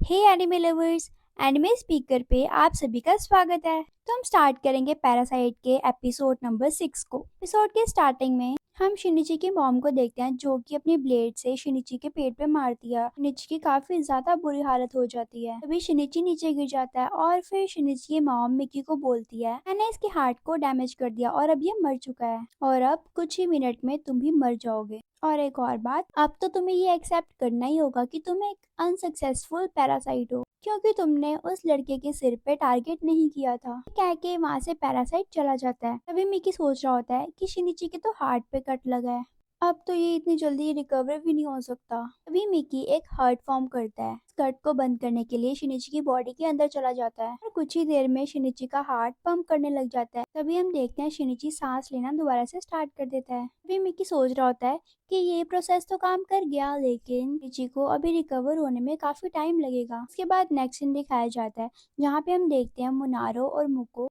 हे anime lovers, anime speaker पे आप सभी का स्वागत है। तो हम स्टार्ट करेंगे पैरासाइट के एपिसोड नंबर 6 को। एपिसोड के स्टार्टिंग में हम शिनिची की मॉम को देखते हैं जो कि अपनी ब्लेड से शिनिची के पेट पे मारती है। शिनिची की काफी ज्यादा बुरी हालत हो जाती है। तभी शिनिची नीचे गिर जाता है और फिर शिनिची की मॉम मिकी को बोलती है मैंने इसके हार्ट को डैमेज कर दिया और अब ये मर चुका है और अब कुछ ही मिनट में तुम भी मर जाओगे। और एक और बात, अब तो तुम्हें ये एक्सेप्ट करना ही होगा कि तुम एक अनसक्सेसफुल पैरासाइट हो क्योंकि तुमने उस लड़के के सिर पे टारगेट नहीं किया था। कह के वहाँ से पैरासाइट चला जाता है। तभी मिकी सोच रहा होता है कि शिनिची के तो हार्ट पे कट लगा है, अब तो ये इतनी जल्दी रिकवर भी नहीं हो सकता। तभी मिकी एक हर्ट फॉर्म करता है। स्कर्ट को बंद करने के लिए शिनिची की बॉडी के अंदर चला जाता है और कुछ ही देर में शिनिची का हार्ट पंप करने लग जाता है। तभी हम देखते हैं शिनिची सांस लेना दोबारा से स्टार्ट कर देता है। तभी मिकी सोच रहा होता है कि ये प्रोसेस तो काम कर गया लेकिन शिनिची को अभी रिकवर होने में काफी टाइम लगेगा। उसके बाद नेक्स्ट सीन दिखाया जाता है जहाँ पे हम देखते हैं मुनारो और मुको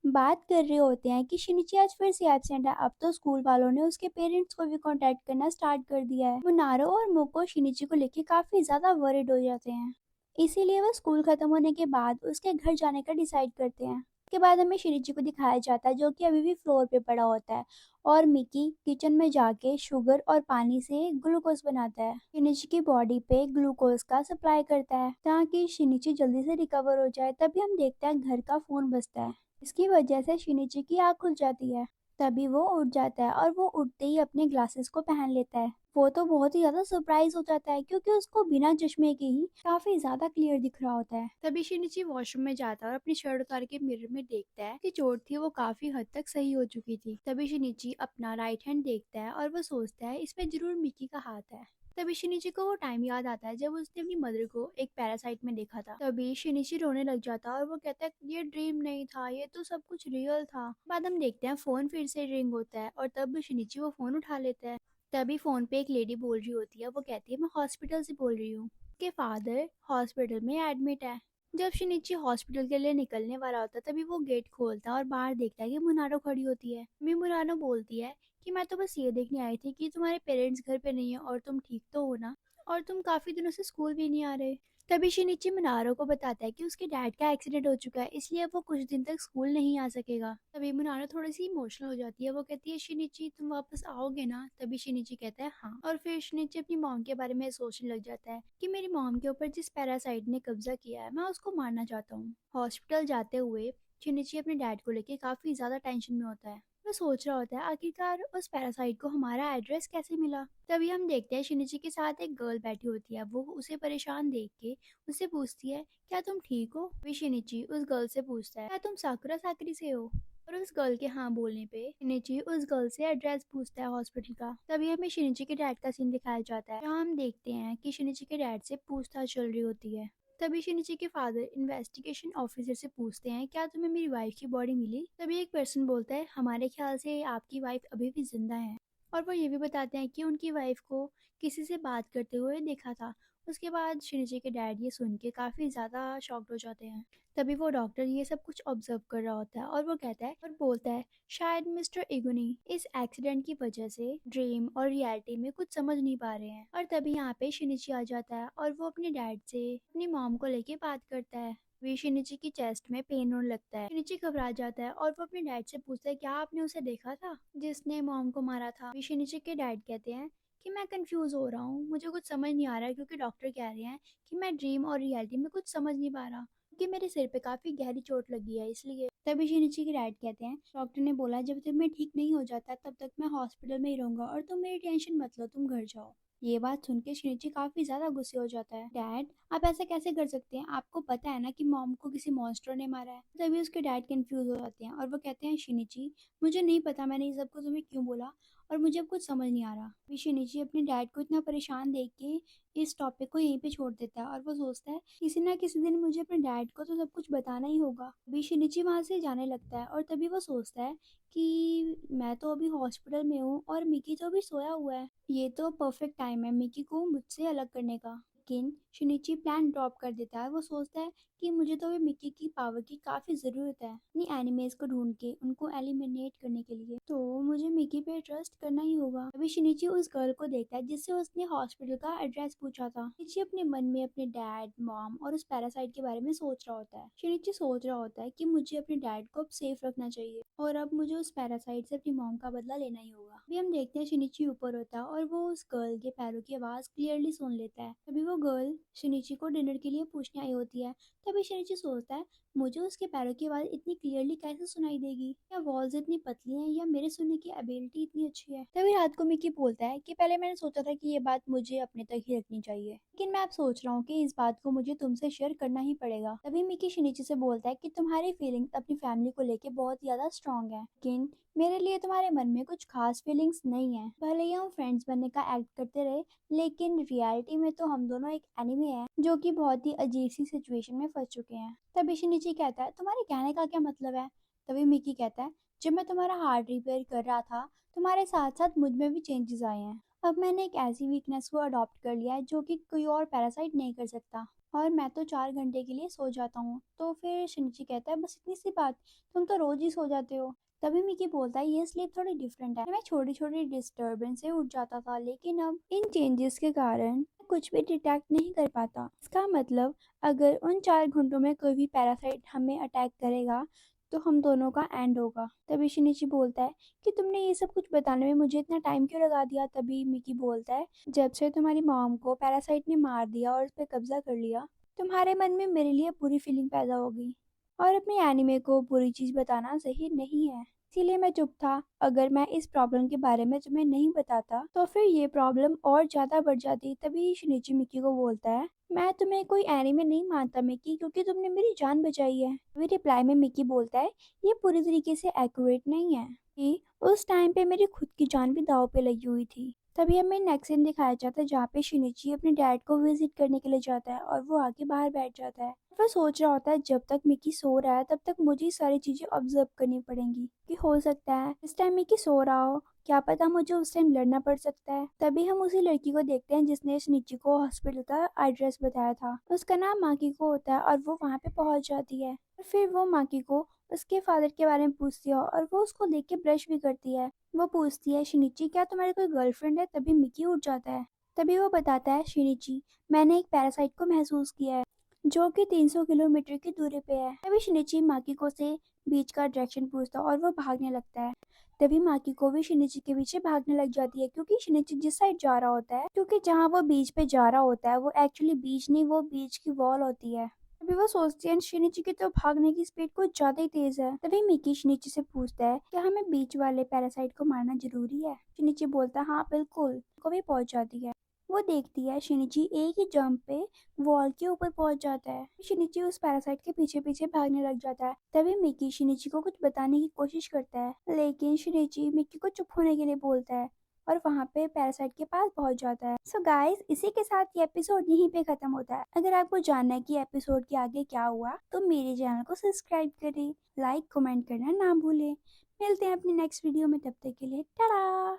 बात कर रहे होते हैं कि शिनिची आज फिर से एब्सेंट है। अब तो स्कूल वालों ने उसके पेरेंट्स को भी कांटेक्ट करना स्टार्ट कर दिया है। मुनारो और मोको शिनिची को लेके काफी ज्यादा वरिड हो जाते हैं, इसीलिए वो स्कूल खत्म होने के बाद उसके घर जाने का डिसाइड करते हैं। उसके बाद हमें शिनिची को दिखाया जाता है जो कि अभी भी फ्लोर पे पड़ा होता है और मिकी किचन में जाके शुगर और पानी से ग्लूकोज बनाता है। शिनिची की बॉडी पे ग्लूकोज का सप्लाई करता है ताकि शिनिची जल्दी से रिकवर हो जाए। तभी हम देखते हैं घर का फोन बजता है। इसकी वजह से शिनिची की आँख खुल जाती है। तभी वो उठ जाता है और वो उठते ही अपने ग्लासेस को पहन लेता है। वो तो बहुत ही ज्यादा सरप्राइज हो जाता है क्योंकि उसको बिना चश्मे के ही काफी ज्यादा क्लियर दिख रहा होता है। तभी शिनिची वॉशरूम में जाता है और अपनी शर्ट उतार के मिरर में देखता है कि चोट थी वो काफी हद तक सही हो चुकी थी। तभी शिनिची अपना राइट हैंड देखता है और वो सोचता है इसमें जरूर मिकी का हाथ है। तभी शिनिची को वो टाइम याद आता है जब उसने अपनी मदर को एक पैरासाइट में देखा था। तभी शिनिची रोने लग जाता है और वो कहता है ये ड्रीम नहीं था, ये तो सब कुछ रियल था। बाद हम देखते हैं फोन फिर से रिंग होता है और तब शिनिची वो फोन उठा लेता है। तभी फोन पे एक लेडी बोल रही होती है, वो कहती है मैं हॉस्पिटल से बोल रही हूँ, के फादर हॉस्पिटल में एडमिट है। जब शिनिची हॉस्पिटल के लिए निकलने वाला होता है तभी वो गेट खोलता है और बाहर देखता है कि मुनारो खड़ी होती है। मी मुनारो बोलती है कि मैं तो बस ये देखने आई थी कि तुम्हारे पेरेंट्स घर पे नहीं है और तुम ठीक तो हो ना, और तुम काफी दिनों से स्कूल भी नहीं आ रहे। तभी शिनिची मुनारो को बताता है कि उसके डैड का एक्सीडेंट हो चुका है इसलिए वो कुछ दिन तक स्कूल नहीं आ सकेगा। तभी मुनारो थोड़ी सी इमोशनल हो जाती है। वो कहती है शिनिची तुम वापस आओगे ना? तभी शिनिची कहता है हाँ, और फिर शिनिची अपनी मॉम के बारे में सोचने लग जाता है कि मेरी मॉम के ऊपर जिस पैरासाइट ने कब्जा किया है मैं उसको मारना चाहता हूँ। हॉस्पिटल जाते हुए शिनिची अपने डैड को लेके काफी ज्यादा टेंशन में होता है। वो सोच रहा होता है आखिरकार उस पैरासाइट को हमारा एड्रेस कैसे मिला। तभी हम देखते हैं शिनिची के साथ एक गर्ल बैठी होती है। वो उसे परेशान देख के उससे पूछती है क्या तुम ठीक हो? फिर शिनिची उस गर्ल से पूछता है क्या तुम साकुरा साकरी से हो? और उस गर्ल के हाँ बोलने पे शिनिची उस गर्ल से एड्रेस पूछता है हॉस्पिटल का। तभी हमें शिनिची के डैड का सीन दिखाया जाता है जहाँ हम देखते हैं कि शिनिची के डैड से पूछताछ चल रही होती है। तभी शिनिची के फादर इन्वेस्टिगेशन ऑफिसर से पूछते हैं क्या तुम्हें मेरी वाइफ की बॉडी मिली? तभी एक पर्सन बोलता है हमारे ख्याल से आपकी वाइफ अभी भी जिंदा है, और वो ये भी बताते हैं कि उनकी वाइफ को किसी से बात करते हुए देखा था। उसके बाद शिनिची के डैड ये सुन के काफी ज्यादा शॉक्ड हो जाते हैं। तभी वो डॉक्टर ये सब कुछ ऑब्जर्व कर रहा होता है और वो कहता है और बोलता है शायद मिस्टर इगुनी इस एक्सीडेंट की वजह से ड्रीम और रियलिटी में कुछ समझ नहीं पा रहे हैं। और तभी यहाँ पे शिनिची आ जाता है और वो अपने डैड से अपनी मॉम को लेके बात करता है। वी शिनिची की चेस्ट में पेन होने लगता है। शिनिची घबरा जाता है और वो अपने डैड से पूछता है क्या आपने उसे देखा था जिसने मॉम को मारा था? वी शिनिची के डैड कहते हैं कि मैं कंफ्यूज हो रहा हूँ, मुझे कुछ समझ नहीं आ रहा है क्योंकि डॉक्टर कह रहे हैं कि मैं ड्रीम और रियलिटी में कुछ समझ नहीं पा रहा कि मेरे सिर पे काफी गहरी चोट लगी है इसलिए। तभी शिनिची के डैड कहते हैं डॉक्टर ने बोला जब तक मैं ठीक नहीं हो जाता तब तक मैं हॉस्पिटल में ही रहूंगा और तुम मेरी टेंशन मत लो, तुम घर जाओ। ये बात सुन के शिनिची काफी ज्यादा गुस्से हो जाता है। डैड आप ऐसा कैसे कर सकते हैं, आपको पता है ना कि मॉम को किसी मॉन्स्टर ने मारा है। तभी उसके डैड कंफ्यूज हो जाते हैं और वो कहते हैं शिनिची मुझे नहीं पता मैंने ये सब को तुम्हें क्यों बोला और मुझे अब कुछ समझ नहीं आ रहा। फिर शिनिची अपने डैड को इतना परेशान देख के इस टॉपिक को यहीं पे छोड़ देता है और वो सोचता है किसी ना किसी दिन मुझे अपने डैड को तो सब कुछ बताना ही होगा। अभी शिनिची वहां से जाने लगता है और तभी वो सोचता है कि मैं तो अभी हॉस्पिटल में हूँ और मिकी तो अभी सोया हुआ है, ये तो परफेक्ट टाइम है मिकी को मुझसे अलग करने का। लेकिन शिनिची प्लान ड्रॉप कर देता है। वो सोचता है कि मुझे तो अभी मिक्की की पावर की काफी जरूरत है अपनी एनिमेज को ढूंढ के उनको एलिमिनेट करने के लिए, तो मुझे मिक्की पे ट्रस्ट करना ही होगा। अभी शिनिची उस गर्ल को देखता है जिससे उसने हॉस्पिटल का एड्रेस पूछा था। शिनिची अपने मन में अपने डैड, मॉम और उस पैरासाइट के बारे में सोच रहा होता है। शिनिची सोच रहा होता है कि मुझे अपने डैड को अब सेफ रखना चाहिए और अब मुझे उस पैरासाइट से अपनी मॉम का बदला लेना ही होगा। अभी हम देखते हैं शिनिची ऊपर होता है और वो उस गर्ल के पैरों की आवाज क्लियरली सुन लेता है। तभी वो गर्ल शिनिची को डिनर के लिए पूछने आई होती है। तभी शिनिची सोचता है मुझे उसके पैरों की आवाज इतनी क्लियरली कैसे सुनाई देगी, क्या वॉल्स इतनी पतली हैं या मेरे सुनने की एबिलिटी इतनी अच्छी है। तभी रात को मिकी बोलता है कि पहले मैंने सोचा था कि ये बात मुझे अपने तक ही रखनी चाहिए, लेकिन मैं अब सोच रहा हूँ कि इस बात को मुझे तुमसे शेयर करना ही पड़ेगा। तभी मिकी शिनिची से बोलता है कि तुम्हारी फीलिंग्स अपनी फैमिली को लेके बहुत ज्यादा स्ट्रांग है, लेकिन मेरे लिए तुम्हारे मन में कुछ खास फीलिंग्स नहीं है। भले ही हम फ्रेंड्स बनने का एक्ट करते रहे, लेकिन रियलिटी में तो हम दोनों एक एनिमे हैं जो कि बहुत ही अजीब सी सिचुएशन में फंस चुके हैं। तभी शिनिची कहता है तुम्हारे कहने का क्या मतलब है। तभी मिकी कहता है जब मैं तुम्हारा हार्ट रिपेयर कर रहा था तुम्हारे साथ साथ मुझ में भी चेंजेस आए हैं। अब मैंने एक ऐसी वीकनेस को अडॉप्ट कर लिया है जो कि कोई और पैरासाइट नहीं कर सकता, और मैं तो 4 घंटे के लिए सो जाता हूँ। तो फिर शिनिची कहता है बस इतनी सी बात, तुम तो रोज ही सो जाते हो। तभी मिकी बोलता है ये स्लीप थोड़ी डिफरेंट है, मैं छोटी छोटी डिस्टर्बेंस से उठ जाता था, लेकिन अब इन चेंजेस के कारण कुछ भी डिटेक्ट नहीं कर पाता। इसका मतलब अगर उन 4 घंटों में कोई भी पैरासाइट हमें अटैक करेगा तो हम दोनों का एंड होगा। तभी शिनिची बोलता है कि तुमने ये सब कुछ बताने में मुझे इतना टाइम क्यों लगा दिया। तभी मिकी बोलता है जब से तुम्हारी मॉम को पैरासाइट ने मार दिया और उस पर कब्जा कर लिया, तुम्हारे मन में मेरे लिए बुरी फीलिंग पैदा हो गई, और अपने एनिमे को बुरी चीज बताना सही नहीं है, इसीलिए मैं चुप था। अगर मैं इस प्रॉब्लम के बारे में तुम्हें नहीं बताता तो फिर ये प्रॉब्लम और ज्यादा बढ़ जाती। तभी शिनिची मिकी को बोलता है मैं तुम्हें कोई एनीमे नहीं मानता मिकी, क्योंकि तुमने मेरी जान बचाई है। तभी रिप्लाई में मिकी बोलता है ये पूरी तरीके से एक्यूरेट नहीं है कि उस टाइम पे मेरी खुद की जान भी दाव पे लगी हुई थी। तभी हमें नेक्स्ट सीन दिखाया जाता है जहाँ पे शिनिची अपने डैड को विजिट करने के लिए जाता है और वो आके बाहर बैठ जाता है। वह सोच रहा होता है जब तक मिकी सो रहा है तब तक मुझे सारी चीजें ऑब्जर्व करनी पड़ेंगी, कि हो सकता है इस टाइम मिकी सो रहा हो, क्या पता मुझे उस टाइम लड़ना पड़ सकता है। तभी हम उसी लड़की को देखते हैं जिसने शिनिची को हॉस्पिटल का एड्रेस बताया था। उसका नाम माकीको होता है और वो वहाँ पे पहुंच जाती है और फिर वो माकीको उसके फादर के बारे में पूछती है और वो उसको देख के ब्रश भी करती है। वो पूछती है शिनिची क्या तुम्हारी कोई गर्लफ्रेंड है। तभी मिकी उठ जाता है। तभी वो बताता है शिनिची मैंने एक पैरासाइट को महसूस किया है जो कि 300 किलोमीटर की दूरी पे है। तभी शिनिची माकीको से बीच का डायरेक्शन पूछता है और वो भागने लगता है। तभी माकीको भी शिनिची के पीछे भागने लग जाती है, क्योंकि शिनिची जिस साइड जा रहा होता है, क्योंकि जहाँ वो बीच पे जा रहा होता है वो एक्चुअली बीच नहीं, वो बीच की वॉल होती है। तभी वो सोचती है शिनिची की तो भागने की स्पीड कुछ ज्यादा ही तेज है। तभी मिकी शिनिची से पूछता है क्या हमें बीच वाले पैरासाइट को मारना जरूरी है। शिनिची बोलता है हाँ बिल्कुल, को भी पहुंच जाती है। वो देखती है शिनिची एक ही जंप पे वॉल के ऊपर पहुंच जाता है। शिनिची उस पैरासाइट के पीछे पीछे भागने लग जाता है। तभी मिकी शिनिची को कुछ बताने की कोशिश करता है, लेकिन शिनिची मिकी को चुप होने के लिए बोलता है और वहाँ पे पैरासाइट के पास पहुंच जाता है। सो गाइस, इसी के साथ ये एपिसोड यहीं पे खत्म होता है। अगर आपको जानना है कि एपिसोड के आगे क्या हुआ तो मेरे चैनल को सब्सक्राइब करें, लाइक कमेंट करना ना भूलें। मिलते हैं अपनी नेक्स्ट वीडियो में, तब तक के लिए टाटा।